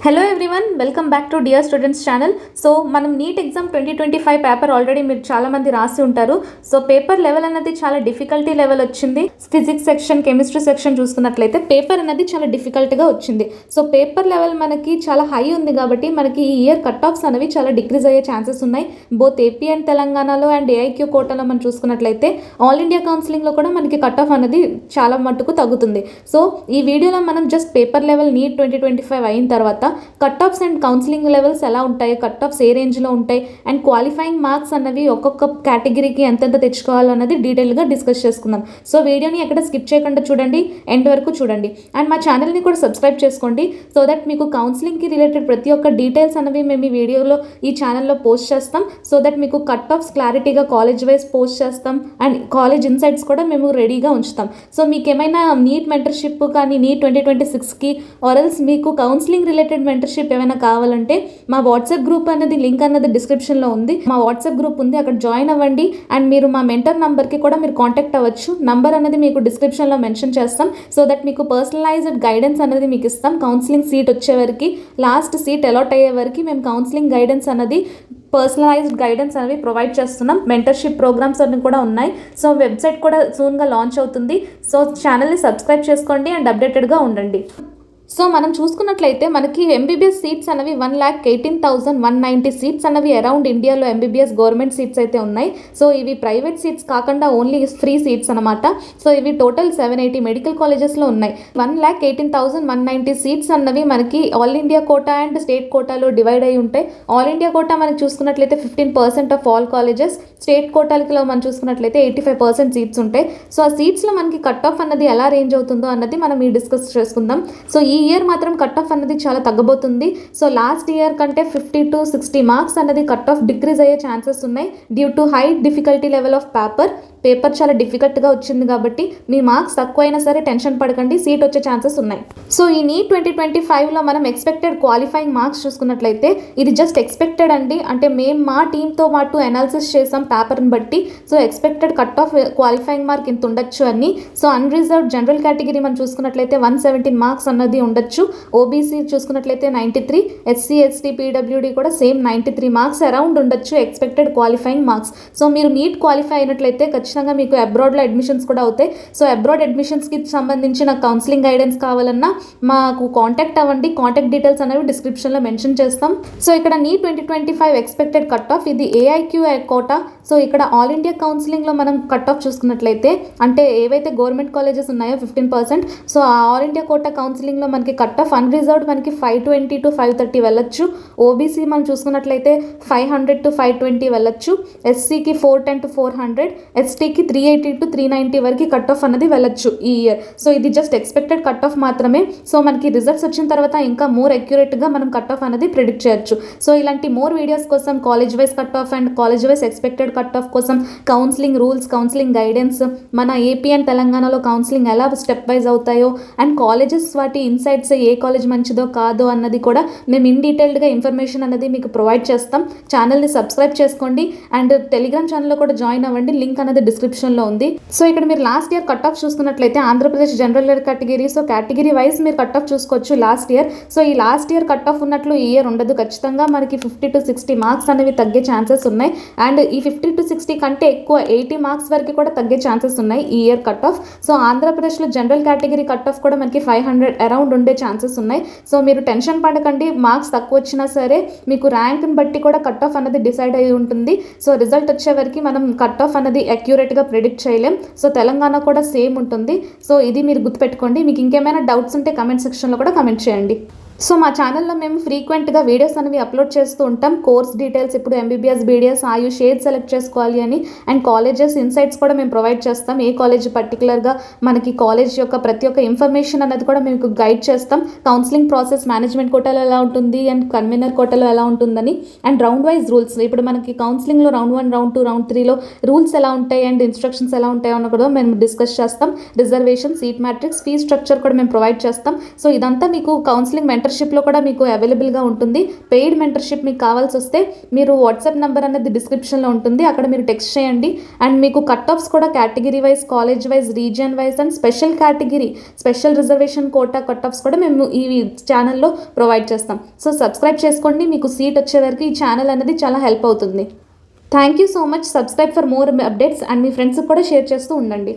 Hello everyone, welcome back to dear students channel. So మనం NEET exam 2025 paper already మీరు చాలామంది రాసి ఉంటారు. సో పేపర్ లెవెల్ అనేది చాలా డిఫికల్టీ లెవెల్ వచ్చింది. ఫిజిక్స్ సెక్షన్, కెమిస్ట్రీ సెక్షన్ చూసుకున్నట్లయితే పేపర్ అనేది చాలా డిఫికల్ట్గా వచ్చింది. సో పేపర్ లెవెల్ మనకి చాలా హై ఉంది కాబట్టి మనకి ఈ ఇయర్ కట్ ఆఫ్స్ అనేవి చాలా డిక్రీజ్ అయ్యే ఛాన్సెస్ ఉన్నాయి. బోత్ ఏపీ అండ్ తెలంగాణలో అండ్ ఏఐక్యూ కోటాలో మనం చూసుకున్నట్లయితే ఆల్ ఇండియా కౌన్సిలింగ్లో కూడా మనకి కట్ ఆఫ్ అనేది చాలా మట్టుకు తగ్గుతుంది. సో ఈ వీడియోలో మనం జస్ట్ పేపర్ లెవెల్ నీట్ 2025 అయిన తర్వాత cut offs and counselling levels ఎలా ఉంటాయి, కట్ ఆఫ్స్ ఏ రేంజ్లో ఉంటాయి అండ్ క్వాలిఫైయింగ్ మార్క్స్ అన్నవి ఒక్కొక్క కేటగిరీకి ఎంతెంత తెచ్చుకోవాలో అనేది డీటెయిల్గా డిస్కస్ చేసుకుందాం. సో వీడియోని ఎక్కడ స్కిప్ చేయకుండా చూడండి, ఎండ్ వరకు చూడండి అండ్ మా ఛానల్ని కూడా సబ్స్క్రైబ్ చేసుకోండి. సో దట్ మీకు కౌన్సిలింగ్కి రిలేటెడ్ ప్రతి ఒక్క డీటెయిల్స్ అనేవి మేము ఈ వీడియోలో ఈ ఛానల్లో పోస్ట్ చేస్తాం. సో దట్ మీకు కట్ ఆఫ్స్ క్లారిటీగా కాలేజ్ వైజ్ పోస్ట్ చేస్తాం అండ్ కాలేజ్ ఇన్సైట్స్ కూడా మేము రెడీగా ఉంచుతాం. సో మీకు ఏమైనా నీట్ మెంటర్షిప్ కానీ నీట్ 2026కి ఆర్ఎల్స్ మీకు కౌన్సిలింగ్ రిలేటెడ్ మెంటర్షిప్ ఏమైనా కావాలంటే మా వాట్సాప్ గ్రూప్ అనేది లింక్ అన్నది డిస్క్రిప్షన్లో ఉంది. మా వాట్సాప్ గ్రూప్ ఉంది, అక్కడ జాయిన్ అవ్వండి అండ్ మీరు మా మెంటర్ నంబర్కి కూడా మీరు కాంటాక్ట్ అవ్వచ్చు. నంబర్ అనేది మీకు డిస్క్రిప్షన్లో మెన్షన్ చేస్తాం. సో దట్ మీకు పర్సనలైజ్డ్ గైడెన్స్ అనేది మీకు ఇస్తాం. కౌన్సిలింగ్ సీట్ వచ్చేవరకు, లాస్ట్ సీట్ అలాట్ అయ్యే వరకు మేము కౌన్సిలింగ్ గైడెన్స్ అనేది పర్సనలైజ్డ్ గైడెన్స్ అనేవి ప్రొవైడ్ చేస్తున్నాం. మెంటర్షిప్ ప్రోగ్రామ్స్ అన్ని కూడా ఉన్నాయి. సో వెబ్సైట్ కూడా సూన్గా లాంచ్ అవుతుంది. సో ఛానల్ని సబ్స్క్రైబ్ చేసుకోండి అండ్ అప్డేటెడ్గా ఉండండి. సో మనం చూసుకున్నట్లయితే మనకి ఎంబీబీఎస్ సీట్స్ అనేవి 1,18,190 సీట్స్ అనేవి అరౌండ్ ఇండియాలో ఎంబీబీఎస్ గవర్నమెంట్ సీట్స్ అయితే ఉన్నాయి. సో ఇవి ప్రైవేట్ సీట్స్ కాకుండా ఓన్లీ ఫ్రీ సీట్స్ అనమాట. సో ఇవి టోటల్ 780 మెడికల్ కాలేజెస్లో ఉన్నాయి. 1,18,190 సీట్స్ అన్నవి మనకి all India quota and state కోటాలో డివైడ్ అయి ఉంటాయి. ఆల్ ఇండియా కోటా మనకి చూసుకున్నట్లయితే 15% ఆఫ్ ఆల్ కాలేజెస్, స్టేట్ కోటాలో మనం చూసుకున్నట్లయితే 85% సీట్స్ ఉంటాయి. సో ఆ సీట్స్లో మనకి కట్ ఆఫ్ అన్నది ఎలా రేంజ్ అవుతుందో అన్నది మనం ఈ డిస్కస్ చేసుకుందాం. సో ఈ ఇయర్ మాత్రం కట్ ఆఫ్ అనేది చాలా తగ్గబోతుంది. సో లాస్ట్ ఇయర్ కంటే 50 to 60 మార్క్స్ అనేది కట్ ఆఫ్ డిక్రీజ్ అయ్యే ఛాన్సెస్ ఉన్నాయి due to high difficulty level of paper చాలా డిఫికల్ట్గా వచ్చింది కాబట్టి మీ మార్క్స్ తక్కువైనా సరే టెన్షన్ పడకండి, సీట్ వచ్చే ఛాన్సెస్ ఉన్నాయి. సో ఈ నీట్ 2025లో మనం ఎక్స్పెక్టెడ్ క్వాలిఫైయింగ్ మార్క్స్ చూసుకున్నట్లయితే ఇది జస్ట్ ఎక్స్పెక్టెడ్ అండి. అంటే మేము మా టీంతో పాటు అనాలిసిస్ చేసాం పేపర్ని బట్టి. So expected cut off qualifying mark ఇంత ఉండొచ్చు అని. సో అన్రిజర్వ్డ్ జనరల్ కేటగిరీ మనం చూసుకున్నట్లయితే 117 మార్క్స్ అన్నది ఉండొచ్చు. ఓబీసీ చూసుకున్నట్లయితే 93, ఎస్సీ ఎస్టీ పీడబ్ల్యూడీ కూడా సేమ్ 93 మార్క్స్ అరౌండ్ ఉండొచ్చు ఎక్స్పెక్టెడ్ క్వాలిఫైయింగ్ మార్క్స్. సో మీరు నీట్ క్వాలిఫై అయినట్లయితే ఖచ్చితంగా మీకు అబ్రాడ్లో అడ్మిషన్స్ కూడా అవుతాయి. సో అబ్రాడ్ అడ్మిషన్స్కి సంబంధించిన కౌన్సిలింగ్ గైడెన్స్ కావాలన్నా మాకు కాంటాక్ట్ అవ్వండి. కాంటాక్ట్ డీటెయిల్స్ అనేవి డిస్క్రిప్షన్లో మెన్షన్ చేస్తాం. సో ఇక్కడ నీట్ 2025 ఎక్స్పెక్టెడ్ కట్ ఆఫ్ ఇది ఏఐక్యూ కోటా. సో ఇక్కడ ఆల్ ఇండియా కౌన్సిలింగ్లో మనం కట్ ఆఫ్ చూసుకున్నట్లయితే అంటే ఏవైతే గవర్నమెంట్ కాలేజెస్ ఉన్నాయో 15%. సో ఆ ఆల్ ఇండియా కోటా కౌన్సిలింగ్లో మనకి కట్ ఆఫ్ అన్రిజర్వ్డ్ మనకి 520 to 530 వెళ్ళొచ్చు. ఓబీసీ మనం చూసుకున్నట్లయితే 500 to 520 వెళ్ళొచ్చు. ఎస్సీకి 410 to 400, ఎస్టీకి 380 to 390 వరకు కట్ ఆఫ్ అనేది వెళ్ళొచ్చు ఈ ఇయర్. సో ఇది జస్ట్ ఎక్స్పెక్టెడ్ కట్ ఆఫ్ మాత్రమే. సో మనకి రిజల్ట్స్ వచ్చిన తర్వాత ఇంకా మోర్ అక్యురేట్గా మనం కట్ ఆఫ్ అనేది ప్రిడిక్ట్ చేయొచ్చు. సో ఇలాంటి మోర్ వీడియోస్ కోసం college wise cut off and college wise expected cut off కోసం కౌన్సిలింగ్ రూల్స్, కౌన్సిలింగ్ గైడెన్స్, మన ఏపీ అండ్ తెలంగాణలో కౌన్సిలింగ్ ఎలా స్టెప్ వైజ్ అవుతాయో అండ్ కాలేజెస్ వాటి ఇన్సైట్స్ ఏ కాలేజ్ మంచిదో కాదో అన్నది కూడా మేము ఇన్ డీటెయిల్డ్గా ఇన్ఫర్మేషన్ అనేది మీకు ప్రొవైడ్ చేస్తాం. ఛానల్ని సబ్స్క్రైబ్ చేసుకోండి అండ్ టెలిగ్రామ్ ఛానల్లో కూడా జాయిన్ అవ్వండి. లింక్ అనేది డిస్క్రిప్షన్లో ఉంది. సో ఇక్కడ మీరు లాస్ట్ ఇయర్ కట్ ఆఫ్ చూసుకున్నట్లయితే Andhra Pradesh general category, so category wise మీరు కట్ ఆఫ్ చూసుకోవచ్చు లాస్ట్ ఇయర్. సో ఈ లాస్ట్ ఇయర్ కట్ ఆఫ్ ఉన్నట్లు ఈ ఇయర్ ఉండదు. ఖచ్చితంగా మనకి 50 to 60 మార్క్స్ అనేవి తగ్గే ఛాన్సెస్ ఉన్నాయి అండ్ ఈ 50 to 60 కంటే ఎక్కువ 80 మార్క్స్ వరకు కూడా తగ్గే ఛాన్సెస్ ఉన్నాయి ఈ ఇయర్ కట్ ఆఫ్. సో ఆంధ్రప్రదేశ్లో జనరల్ కేటగిరీ కట్ ఆఫ్ కూడా మనకి 500 అరౌండ్ ఉండే ఛాన్సెస్ ఉన్నాయి. సో మీరు టెన్షన్ పడకండి, మార్క్స్ తక్కువ వచ్చినా సరే మీకు ర్యాంక్ని బట్టి కూడా కట్ ఆఫ్ అనేది డిసైడ్ అయి ఉంటుంది. సో రిజల్ట్ వచ్చే వరకు మనం కట్ ఆఫ్ అనేది అక్యురేట్గా ప్రిడిక్ట్ చేయలేం. సో తెలంగాణ కూడా సేమ్ ఉంటుంది. సో ఇది మీరు గుర్తుపెట్టుకోండి. మీకు ఇంకేమైనా డౌట్స్ ఉంటే కమెంట్ సెక్షన్లో కూడా కమెంట్ చేయండి. సో మా ఛానల్లో మేము ఫ్రీక్వెంట్గా వీడియోస్ అనేవి అప్లోడ్ చేస్తూ ఉంటాం. కోర్స్ డీటెయిల్స్, ఇప్పుడు ఎంబీబీఎస్, బీడీఎస్, ఆయుష్ ఏది సెలెక్ట్ చేసుకోవాలి అని అండ్ కాలేజెస్ ఇన్సైట్స్ కూడా మేము ప్రొవైడ్ చేస్తాం. ఏ కాలేజ్ పర్టికులర్గా మనకి కాలేజ్ యొక్క ప్రతి ఒక్క ఇన్ఫర్మేషన్ అనేది కూడా మీకు గైడ్ చేస్తాం. కౌన్సిలింగ్ ప్రాసెస్ మేనేజ్మెంట్ కోటాలో ఎలా ఉంటుంది అండ్ కన్వీనర్ కోటాలో ఎలా ఉంటుందని అండ్ రౌండ్ వైజ్ రూల్స్, ఇప్పుడు మనకి కౌన్సిలింగ్లో రౌండ్ 1, రౌండ్ 2, రౌండ్ 3లో రూల్స్ ఎలా ఉంటాయి అండ్ ఇన్స్ట్రక్షన్స్ ఎలా ఉంటాయో అన్న కూడా మేము డిస్కస్ చేస్తాం. Reservation, seat matrix, fee structure కూడా మేము ప్రొవైడ్ చేస్తాం. సో ఇదంతా మీకు కౌన్సిలింగ్ మెంటర్షిప్లో కూడా మీకు అవైలబుల్గా ఉంటుంది. పెయిడ్ మెంటర్షిప్ మీకు కావాల్సి వస్తే మీరు వాట్సాప్ నెంబర్ అనేది డిస్క్రిప్షన్లో ఉంటుంది, అక్కడ మీరు టెక్స్ట్ చేయండి. అండ్ మీకు కట్ ఆఫ్స్ కూడా category wise, college wise, region wise and special category, special reservation quota cut offs కూడా మేము ఈ ఛానల్లో ప్రొవైడ్ చేస్తాం. సో సబ్స్క్రైబ్ చేసుకోండి, మీకు సీట్ వచ్చే వరకు ఈ ఛానల్ అనేది చాలా హెల్ప్ అవుతుంది. Thank you so much. Subscribe for more updates and మీ ఫ్రెండ్స్కి కూడా షేర్ చేస్తూ ఉండండి.